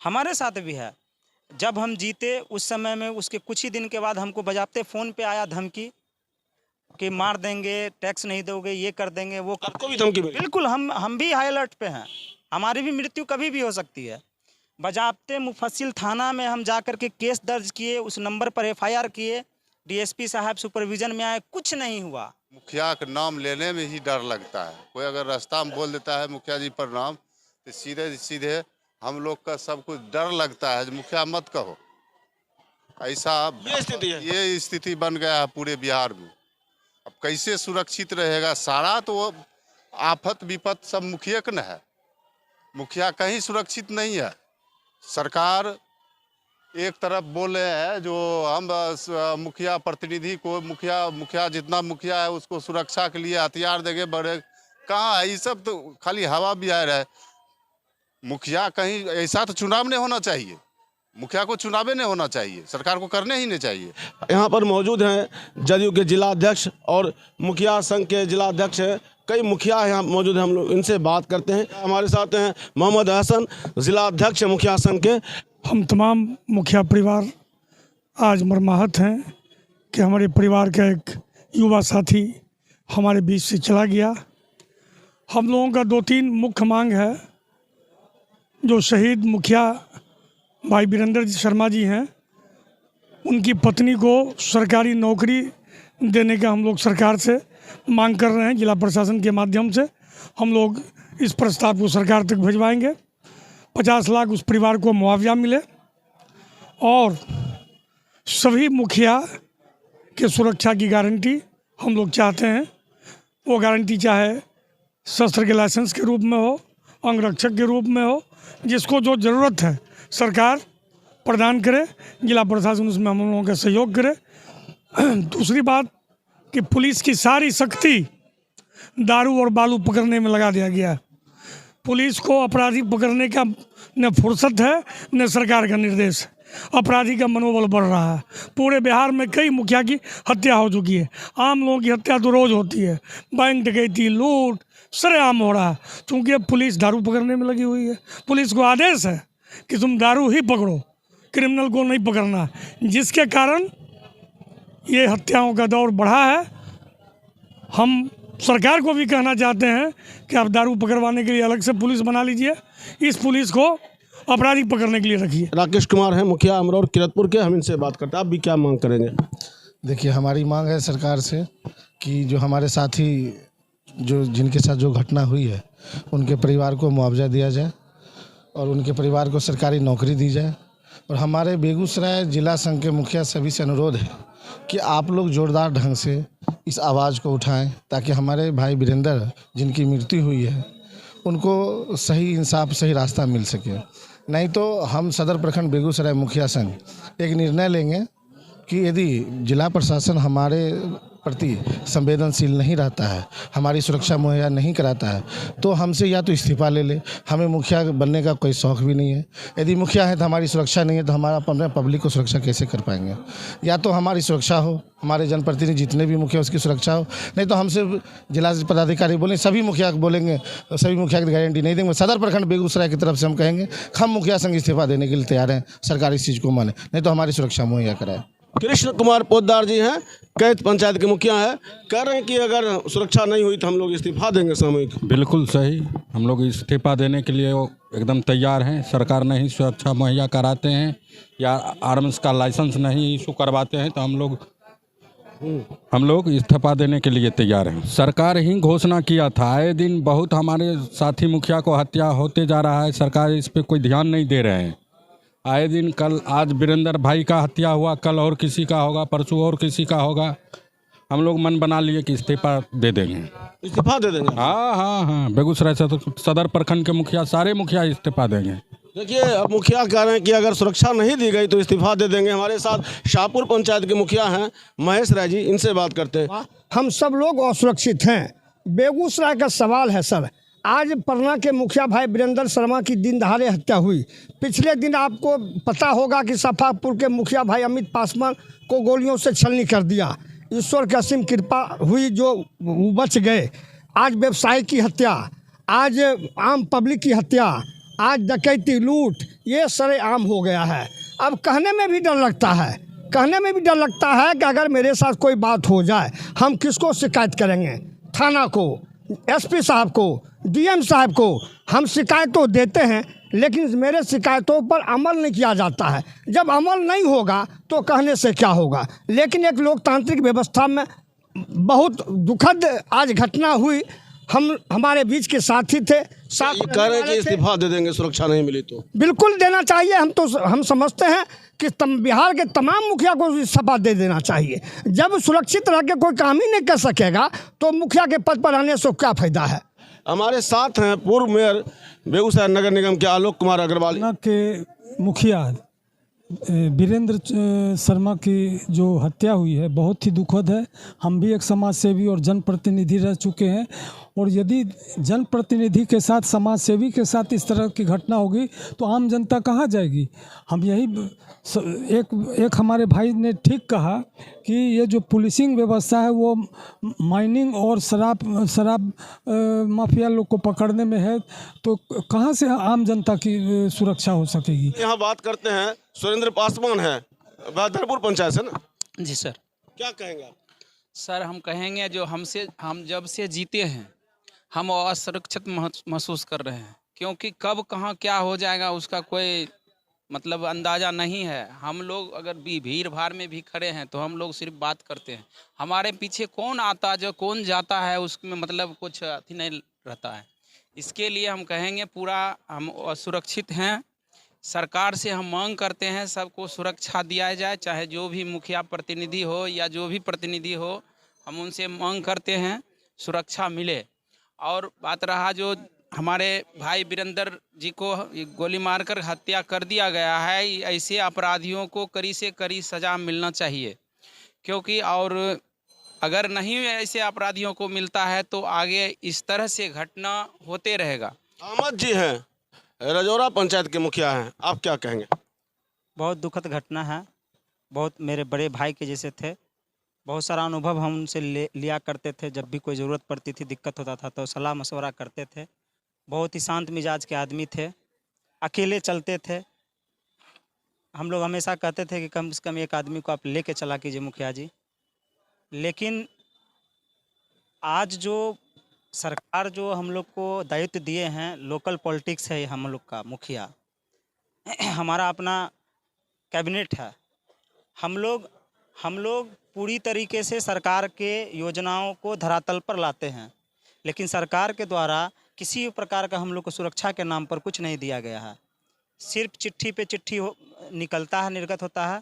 हमारे साथ भी है। जब हम जीते उस समय में उसके कुछ ही दिन के बाद हमको बजाते फ़ोन पे आया धमकी कि मार देंगे, टैक्स नहीं दोगे, ये कर देंगे, वो कर आपको भी धमकी मिली? बिल्कुल हम भी हाई अलर्ट पे हैं। हमारी भी मृत्यु कभी भी हो सकती है। बजाते मुफस्सिल थाना में हम जा कर के केस दर्ज किए, उस नंबर पर एफआईआर किए, डीएसपी साहब सुपरविजन में आए, कुछ नहीं हुआ। मुखिया का नाम लेने में ही डर लगता है। कोई अगर रास्ता में बोल देता है मुखिया जी प्रणाम, तो सीधे सीधे हम लोग का सब कुछ डर लगता है, मुखिया मत कहो। ऐसा ये स्थिति है। ये स्थिति बन गया है पूरे बिहार में। अब कैसे सुरक्षित रहेगा? सारा तो आफत विपत सब मुखिया का न है। मुखिया कहीं सुरक्षित नहीं है। सरकार एक तरफ बोले है जो हम मुखिया प्रतिनिधि को मुखिया जितना मुखिया है उसको सुरक्षा के लिए हथियार देंगे, बड़े कहाँ है? ये सब तो खाली हवा बिहार है। मुखिया कहीं ऐसा तो चुनाव नहीं होना चाहिए। मुखिया को चुनाव नहीं होना चाहिए, सरकार को करने ही नहीं चाहिए। यहाँ पर मौजूद हैं जदयू के जिला अध्यक्ष और मुखिया संघ के जिला अध्यक्ष हैं। कई मुखिया यहाँ मौजूद हैं, हम लोग इनसे बात करते हैं। हमारे साथ हैं मोहम्मद हसन, जिला अध्यक्ष मुखिया संघ के। हम तमाम मुखिया परिवार आज मर्माहत हैं कि हमारे परिवार का एक युवा साथी हमारे बीच से चला गया। हम लोगों का 2-3 मुख्य मांग है। जो शहीद मुखिया भाई वीरेंद्र शर्मा जी हैं, उनकी पत्नी को सरकारी नौकरी देने का हम लोग सरकार से मांग कर रहे हैं। जिला प्रशासन के माध्यम से हम लोग इस प्रस्ताव को सरकार तक भिजवाएंगे। 50 लाख उस परिवार को मुआवजा मिले और सभी मुखिया के सुरक्षा की गारंटी हम लोग चाहते हैं। वो गारंटी चाहे शस्त्र के लाइसेंस के रूप में हो, अंगरक्षक के रूप में हो, जिसको जो ज़रूरत है सरकार प्रदान करे, जिला प्रशासन उसमें हम लोगों का सहयोग करे। दूसरी बात कि पुलिस की सारी शक्ति दारू और बालू पकड़ने में लगा दिया गया है। पुलिस को अपराधी पकड़ने का न फुर्सत है न सरकार का निर्देश है। अपराधी का मनोबल बढ़ रहा है। पूरे बिहार में कई मुखिया की हत्या हो चुकी है। आम लोगों की हत्या तो रोज़ होती है। बैंक डकैती, लूट सरेआम हो रहा है, क्योंकि अब पुलिस दारू पकड़ने में लगी हुई है। पुलिस को आदेश है कि तुम दारू ही पकड़ो, क्रिमिनल को नहीं पकड़ना, जिसके कारण ये हत्याओं का दौर बढ़ा है। हम सरकार को भी कहना चाहते हैं कि आप दारू पकड़वाने के लिए अलग से पुलिस बना लीजिए, इस पुलिस को अपराधी पकड़ने के लिए रखिए। राकेश कुमार हैं मुखिया अमरौर किरतपुर के, हम इनसे बात करते हैं। आप भी क्या मांग करेंगे? देखिए, हमारी मांग है सरकार से कि जो हमारे साथी जो जिनके साथ जो घटना हुई है उनके परिवार को मुआवजा दिया जाए और उनके परिवार को सरकारी नौकरी दी जाए। और हमारे बेगूसराय जिला संघ के मुखिया सभी से अनुरोध है कि आप लोग जोरदार ढंग से इस आवाज़ को उठाएं, ताकि हमारे भाई वीरेंद्र जिनकी मृत्यु हुई है उनको सही इंसाफ, सही रास्ता मिल सके। नहीं तो हम सदर प्रखंड बेगूसराय मुखिया संघ एक निर्णय लेंगे कि यदि जिला प्रशासन हमारे प्रति संवेदनशील नहीं रहता है, हमारी सुरक्षा मुहैया नहीं कराता है, तो हमसे या तो इस्तीफा ले ले। हमें मुखिया बनने का कोई शौक़ भी नहीं है। यदि मुखिया है तो हमारी सुरक्षा नहीं है, तो हमारा अपने पब्लिक को सुरक्षा कैसे कर पाएंगे? या तो हमारी सुरक्षा हो, हमारे जनप्रतिनिधि जितने भी मुखिया उसकी सुरक्षा हो, नहीं तो हमसे जिला पदाधिकारी बोलें, सभी मुखिया बोलेंगे, सभी मुखिया की गारंटी नहीं देंगे। सदर प्रखंड बेगूसराय की तरफ से हम कहेंगे हम मुखिया संघ इस्तीफा देने के लिए तैयार हैं। सरकार इस चीज़ को माने, नहीं तो हमारी सुरक्षा मुहैया कराए। कृष्ण कुमार पोद्दार जी हैं, कैथ पंचायत के मुखिया हैं, कह रहे हैं कि अगर सुरक्षा नहीं हुई तो हम लोग इस्तीफा देंगे सामूहिक। बिल्कुल सही, हम लोग इस्तीफा देने के लिए एकदम तैयार हैं। सरकार नहीं सुरक्षा मुहैया कराते हैं या आर्म्स का लाइसेंस नहीं इशू करवाते हैं तो हम लोग इस्तीफा देने के लिए तैयार हैं। सरकार ही घोषणा किया था, आए दिन बहुत हमारे साथी मुखिया को हत्या होते जा रहा है, सरकार इस पर कोई ध्यान नहीं दे रहे हैं। आए दिन आज वीरेंद्र भाई का हत्या हुआ, कल और किसी का होगा, परसों और किसी का होगा। हम लोग मन बना लिए कि इस्तीफा दे देंगे। इस्तीफा दे देंगे? हाँ, बेगूसराय से तो सदर प्रखंड के मुखिया, सारे मुखिया इस्तीफा देंगे। देखिए, अब मुखिया कह रहे हैं कि अगर सुरक्षा नहीं दी गई तो इस्तीफा दे देंगे। हमारे साथ शाहपुर पंचायत के मुखिया हैं महेश राय जी, इनसे बात करते हैं। हम सब लोग असुरक्षित हैं। बेगूसराय का सवाल है सर। आज पटना के मुखिया भाई वीरेंद्र शर्मा की दिन दहाड़े हत्या हुई। पिछले दिन आपको पता होगा कि सफापुर के मुखिया भाई अमित पासवान को गोलियों से छलनी कर दिया। ईश्वर की असीम कृपा हुई जो बच गए। आज व्यवसायी की हत्या, आज आम पब्लिक की हत्या, आज डकैती लूट ये सरेआम हो गया है। अब कहने में भी डर लगता है, कहने में भी डर लगता है कि अगर मेरे साथ कोई बात हो जाए हम किसको शिकायत करेंगे? थाना को, एसपी साहब को, डीएम साहब को। हम शिकायत तो देते हैं लेकिन मेरे शिकायतों पर अमल नहीं किया जाता है। जब अमल नहीं होगा तो कहने से क्या होगा? लेकिन एक लोकतांत्रिक व्यवस्था में बहुत दुखद आज घटना हुई। हम हमारे बीच के साथी थे, साथ ये कह रहे हैं कि रहने वाले थे। इस्तीफा दे देंगे सुरक्षा नहीं मिली तो। बिल्कुल देना चाहिए। हम समझते हैं कि बिहार के तमाम मुखिया को इस्तीफा दे देना चाहिए। जब सुरक्षित रह के कोई काम ही नहीं कर सकेगा तो मुखिया के पद पर रहने से क्या फ़ायदा है? हमारे साथ हैं पूर्व मेयर बेगूसराय नगर निगम के आलोक कुमार अग्रवाल। पटना के मुखिया वीरेंद्र शर्मा की जो हत्या हुई है बहुत ही दुखद है। हम भी एक समाज सेवी और जनप्रतिनिधि रह चुके हैं और यदि जनप्रतिनिधि के साथ, समाज सेवी के साथ इस तरह की घटना होगी तो आम जनता कहाँ जाएगी? हम यही एक हमारे भाई ने ठीक कहा कि ये जो पुलिसिंग व्यवस्था है वो माइनिंग और शराब माफिया लोग को पकड़ने में है, तो कहाँ से आम जनता की सुरक्षा हो सकेगी? यहाँ बात करते हैं, सुरेंद्र पासवान है, बहादुरपुर पंचायत से ना। जी सर। क्या कहेंगे आप? सर हम कहेंगे जो हम जब से जीते हैं हम असुरक्षित महसूस कर रहे हैं, क्योंकि कब कहाँ क्या हो जाएगा उसका कोई मतलब अंदाज़ा नहीं है। हम लोग अगर भीड़ भाड़ में भी खड़े हैं तो हम लोग सिर्फ बात करते हैं, हमारे पीछे कौन आता जो कौन जाता है उसमें मतलब कुछ अथी नहीं रहता है। इसके लिए हम कहेंगे पूरा हम असुरक्षित हैं। सरकार से हम मांग करते हैं सबको सुरक्षा दिया जाए, चाहे जो भी मुखिया प्रतिनिधि हो या जो भी प्रतिनिधि हो, हम उनसे मांग करते हैं सुरक्षा मिले। और बात रहा जो हमारे भाई वीरेंद्र जी को गोली मारकर हत्या कर दिया गया है, ऐसे अपराधियों को कड़ी से कड़ी सज़ा मिलना चाहिए, क्योंकि और अगर नहीं ऐसे अपराधियों को मिलता है तो आगे इस तरह से घटना होते रहेगा। अहमद जी हैं, रजौरा पंचायत के मुखिया हैं, आप क्या कहेंगे? बहुत दुखद घटना है। बहुत मेरे बड़े भाई के जैसे थे। बहुत सारा अनुभव हम उनसे लिया करते थे। जब भी कोई ज़रूरत पड़ती थी, दिक्कत होता था तो सलाह मशवरा करते थे। बहुत ही शांत मिजाज के आदमी थे, अकेले चलते थे। हम लोग हमेशा कहते थे कि कम से कम एक आदमी को आप लेके चला कीजिए मुखिया जी। लेकिन आज जो सरकार जो हम लोग को दायित्व दिए हैं, लोकल पॉलिटिक्स है हम लोग का मुखिया हमारा अपना कैबिनेट है। हम लोग पूरी तरीके से सरकार के योजनाओं को धरातल पर लाते हैं, लेकिन सरकार के द्वारा किसी भी प्रकार का हम लोग को सुरक्षा के नाम पर कुछ नहीं दिया गया है। सिर्फ चिट्ठी पे चिट्ठी निकलता है, निर्गत होता है।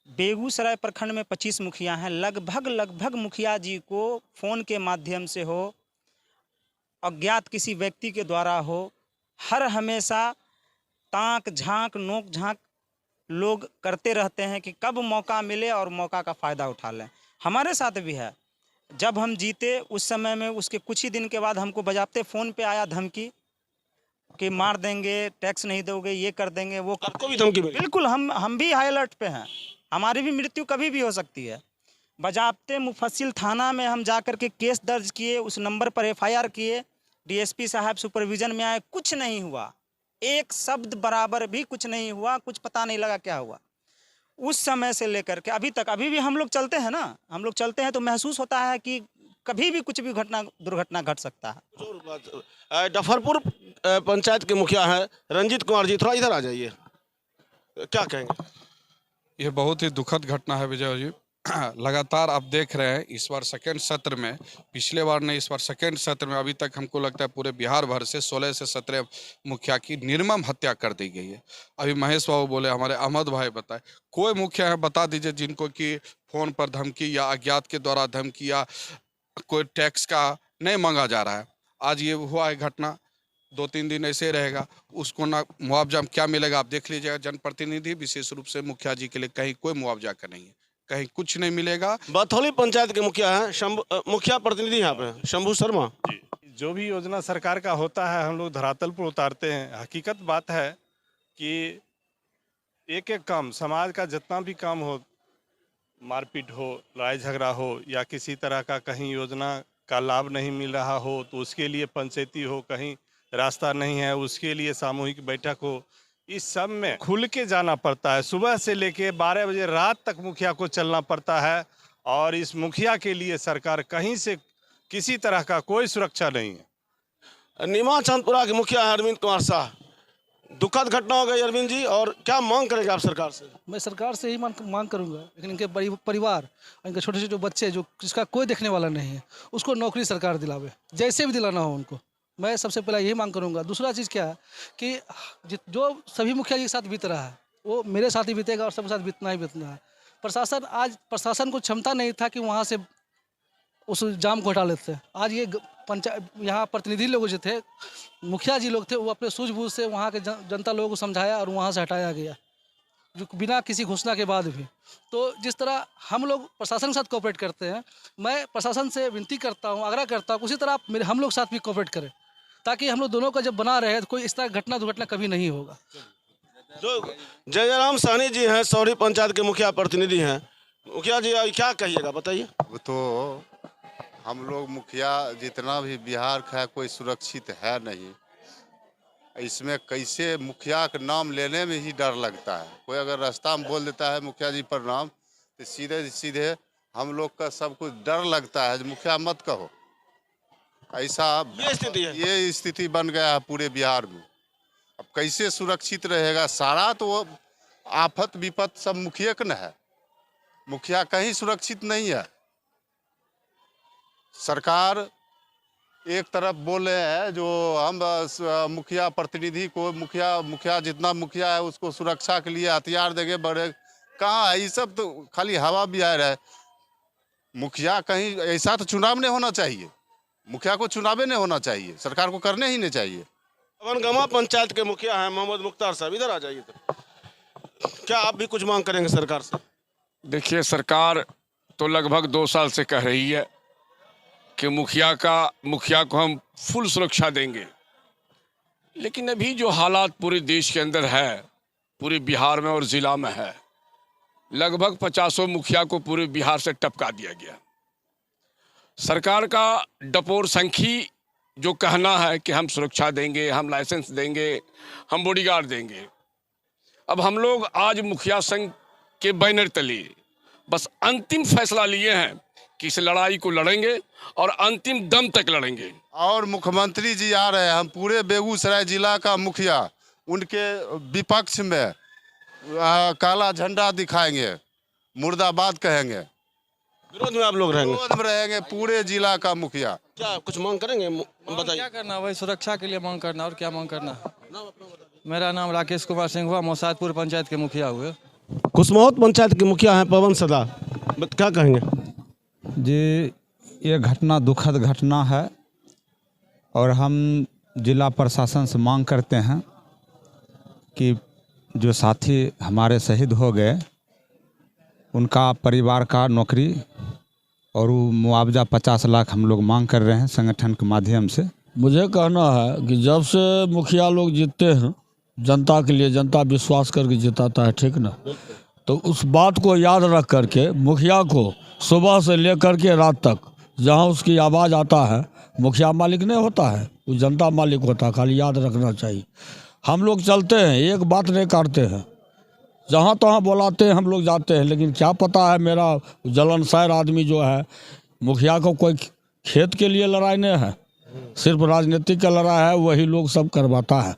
बेगूसराय प्रखंड में 25 मुखिया हैं। लगभग मुखिया जी को फ़ोन के माध्यम से हो, अज्ञात किसी व्यक्ति के द्वारा हो, हर हमेशा ताक झांक नोक झांक लोग करते रहते हैं कि कब मौका मिले और मौका का फ़ायदा उठा लें। हमारे साथ भी है। जब हम जीते उस समय में उसके कुछ ही दिन के बाद हमको बजाते फ़ोन पे आया धमकी कि मार देंगे, टैक्स नहीं दोगे, ये कर देंगे, वो कर आपको भी धमकी मिली? बिल्कुल, हम भी हाई अलर्ट पे हैं। हमारी भी मृत्यु कभी भी हो सकती है। बजाते मुफस्सिल थाना में हम जा कर के केस दर्ज किए, उस नंबर पर FIR किए, DSP साहब सुपरविज़न में आए, कुछ नहीं हुआ। एक शब्द बराबर भी कुछ नहीं हुआ, कुछ पता नहीं लगा क्या हुआ। उस समय से लेकर के अभी तक, अभी भी हम लोग चलते हैं ना, हम लोग चलते हैं तो महसूस होता है कि कभी भी कुछ भी दुर्घटना घट सकता है। डफरपुर पंचायत के मुखिया हैं रंजीत कुमार जी, थोड़ा इधर आ जाइए, क्या कहेंगे? ये बहुत ही दुखद घटना है विजय जी। लगातार आप देख रहे हैं इस बार सेकेंड सत्र में, पिछले बार नहीं इस बार सेकेंड सत्र में अभी तक हमको लगता है पूरे बिहार भर से 16 से 17 मुखिया की निर्मम हत्या कर दी गई है। अभी महेश बाबू बोले, हमारे अहमद भाई बताए, कोई मुखिया है बता दीजिए जिनको कि फ़ोन पर धमकी या अज्ञात के द्वारा धमकी या कोई टैक्स का नहीं मांगा जा रहा है। आज ये हुआ है घटना, 2-3 दिन ऐसे रहेगा, उसको ना मुआवजा क्या मिलेगा आप देख लीजिएगा। जनप्रतिनिधि विशेष रूप से मुखिया जी के लिए कहीं कोई मुआवजा का नहीं है, कहीं कुछ नहीं मिलेगा। बथौली पंचायत के मुखिया हैं, मुखिया प्रतिनिधि यहाँ पे शंभू शर्मा जी। जो भी योजना सरकार का होता है हम लोग धरातल पर उतारते हैं। हकीकत बात है कि एक एक काम, समाज का जितना भी काम हो, मारपीट हो, लड़ाई झगड़ा हो या किसी तरह का कहीं योजना का लाभ नहीं मिल रहा हो तो उसके लिए पंचायती हो, कहीं रास्ता नहीं है, उसके लिए सामूहिक बैठक हो, इस सब में खुल के जाना पड़ता है। सुबह से लेके 12 बजे रात तक मुखिया को चलना पड़ता है और इस मुखिया के लिए सरकार कहीं से किसी तरह का कोई सुरक्षा नहीं है। नीमा चंदपुरा के मुखिया हैं अरविंद कुमार शाह। दुखद घटना हो गई अरविंद जी, और क्या मांग करेंगे आप सरकार से? मैं सरकार से ही मांग करूंगा, लेकिन इनके परिवार, इनके छोटे छोटे बच्चे जो जिसका कोई देखने वाला नहीं है, उसको नौकरी सरकार दिलावे, जैसे भी दिलाना हो उनको। मैं सबसे पहला यही मांग करूंगा। दूसरा चीज़ क्या है कि जो सभी मुखिया जी के साथ बीत रहा है वो मेरे साथ ही बीतेगा और सबके साथ बीतना ही बीतना है। प्रशासन को क्षमता नहीं था कि वहाँ से उस जाम को हटा लेते थे। आज ये पंचायत यहाँ प्रतिनिधि लोग जो थे, मुखिया जी लोग थे, वो अपने सूझबूझ से वहाँ के जनता लोगों को समझाया और वहाँ से हटाया गया, जो बिना किसी घोषणा के बाद भी। तो जिस तरह हम लोग प्रशासन के साथ कोऑपरेट करते हैं, मैं प्रशासन से विनती करता हूँ, आग्रह करता हूँ, उसी तरह आप हम लोग साथ भी कोऑपरेट करें, ताकि हम लोग दोनों का जब बना रहे तो कोई इस तरह दुर्घटना कभी नहीं होगा। जो जयराम साहनी जी हैं, सौरी पंचायत के मुखिया प्रतिनिधि हैं, मुखिया जी क्या कहिएगा, बताइए। वो तो हम लोग मुखिया जितना भी बिहार का है, कोई सुरक्षित है नहीं। इसमें कैसे मुखिया का नाम लेने में ही डर लगता है। कोई अगर रास्ता में बोल देता है मुखिया जी प्रणाम, तो सीधे सीधे हम लोग का सब कुछ डर लगता है, मुखिया मत कहो। ऐसा ये स्थिति बन गया है पूरे बिहार में। अब कैसे सुरक्षित रहेगा? सारा तो आफत विपत सब मुखिया का न है, मुखिया कहीं सुरक्षित नहीं है। सरकार एक तरफ बोले हैं जो हम मुखिया प्रतिनिधि को मुखिया जितना मुखिया है उसको सुरक्षा के लिए हथियार देंगे, बड़े कहाँ है? ये सब तो खाली हवा बिहार है। मुखिया कहीं ऐसा तो चुनाव नहीं होना चाहिए, मुखिया को चुनाव नहीं होना चाहिए, सरकार को करने ही नहीं चाहिए। पवनगमा पंचायत के मुखिया हैं मोहम्मद मुख्तार साहब, इधर आ जाइए। तो क्या आप भी कुछ मांग करेंगे सरकार से? देखिए, सरकार तो लगभग 2 साल से कह रही है कि मुखिया को हम फुल सुरक्षा देंगे, लेकिन अभी जो हालात पूरे देश के अंदर है, पूरे बिहार में और ज़िला में है, लगभग 50 मुखिया को पूरे बिहार से टपका दिया गया। सरकार का डपोर संखी जो कहना है कि हम सुरक्षा देंगे, हम लाइसेंस देंगे, हम बॉडीगार्ड देंगे। अब हम लोग आज मुखिया संघ के बैनर तले बस अंतिम फैसला लिए हैं कि इस लड़ाई को लड़ेंगे और अंतिम दम तक लड़ेंगे। और मुख्यमंत्री जी आ रहे हैं, हम पूरे बेगूसराय जिला का मुखिया उनके विपक्ष में काला झंडा दिखाएंगे, मुर्दाबाद कहेंगे, विरोध में आप लोग रहेंगे? विरोध में रहेंगे पूरे जिला का मुखिया। क्या कुछ मांग करेंगे, बताइए। क्या करना, वही सुरक्षा के लिए मांग करना, और क्या मांग करना। मेरा नाम राकेश कुमार सिंह हुआ, मोसादपुर पंचायत के मुखिया हुए। कुसमौत पंचायत के मुखिया हैं पवन सदा, क्या कहेंगे जी? ये घटना दुखद घटना है और हम जिला प्रशासन से मांग करते हैं कि जो साथी हमारे शहीद हो गए उनका परिवार का नौकरी और वो मुआवजा 50 लाख हम लोग मांग कर रहे हैं संगठन के माध्यम से। मुझे कहना है कि जब से मुखिया लोग जीतते हैं जनता के लिए, जनता विश्वास करके जिताता है, ठीक ना, तो उस बात को याद रख करके मुखिया को सुबह से लेकर के रात तक जहां उसकी आवाज़ आता है, मुखिया मालिक नहीं होता है, वो जनता मालिक होता है, खाली याद रखना चाहिए। हम लोग चलते हैं, एक बात नहीं काटते हैं, जहाँ तहाँ बुलाते हैं, हम लोग जाते हैं, लेकिन क्या पता है मेरा जलनसार आदमी जो है, मुखिया को कोई खेत के लिए लड़ाई नहीं है, सिर्फ राजनीतिक का लड़ाई है, वही लोग सब करवाता है।